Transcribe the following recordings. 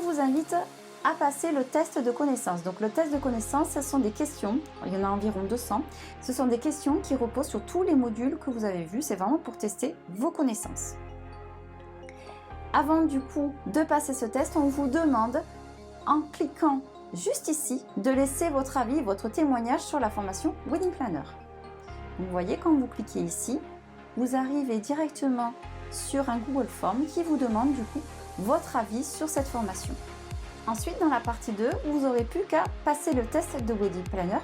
vous invite à passer le test de connaissances. Donc le test de connaissances, ce sont des questions, il y en a environ 200. Ce sont des questions qui reposent sur tous les modules que vous avez vus. C'est vraiment pour tester vos connaissances. Avant du coup de passer ce test, on vous demande, en cliquant juste ici, de laisser votre avis, votre témoignage sur la formation Wedding Planner. Vous voyez, quand vous cliquez ici, vous arrivez directement sur un Google Form qui vous demande du coup votre avis sur cette formation. Ensuite, dans la partie 2, vous n'aurez plus qu'à passer le test de Wedding Planner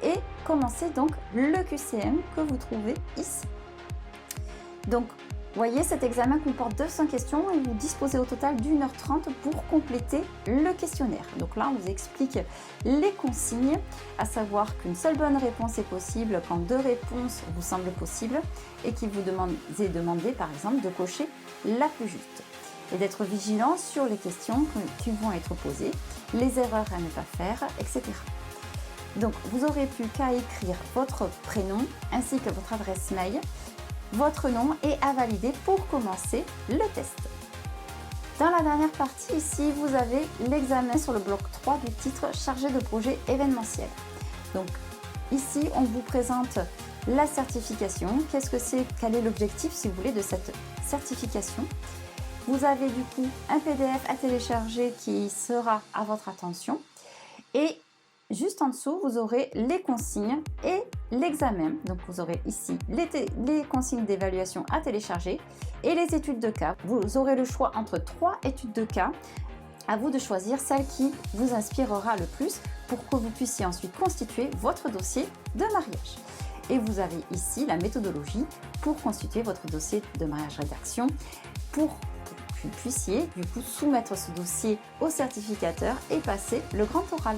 et commencer donc le QCM que vous trouvez ici. Donc, vous voyez, cet examen comporte 200 questions et vous disposez au total d'1h30 pour compléter le questionnaire. Donc là, on vous explique les consignes, à savoir qu'une seule bonne réponse est possible quand 2 réponses vous semblent possibles et qu'il vous est demandé, par exemple, de cocher la plus juste. Et d'être vigilant sur les questions qui vont être posées, les erreurs à ne pas faire, etc. Donc, vous n'aurez plus qu'à écrire votre prénom ainsi que votre adresse mail, votre nom et à valider pour commencer le test. Dans la dernière partie, ici, vous avez l'examen sur le bloc 3 du titre chargé de projet événementiel. Donc, ici, on vous présente la certification. Qu'est-ce que c'est? Quel est l'objectif, si vous voulez, de cette certification? Vous avez du coup un PDF à télécharger qui sera à votre attention. Et juste en dessous, vous aurez les consignes et l'examen. Donc, vous aurez ici les consignes d'évaluation à télécharger et les études de cas. Vous aurez le choix entre 3 études de cas. À vous de choisir celle qui vous inspirera le plus pour que vous puissiez ensuite constituer votre dossier de mariage. Et vous avez ici la méthodologie pour constituer votre dossier de mariage rédaction pour que vous puissiez du coup soumettre ce dossier au certificateur et passer le grand oral.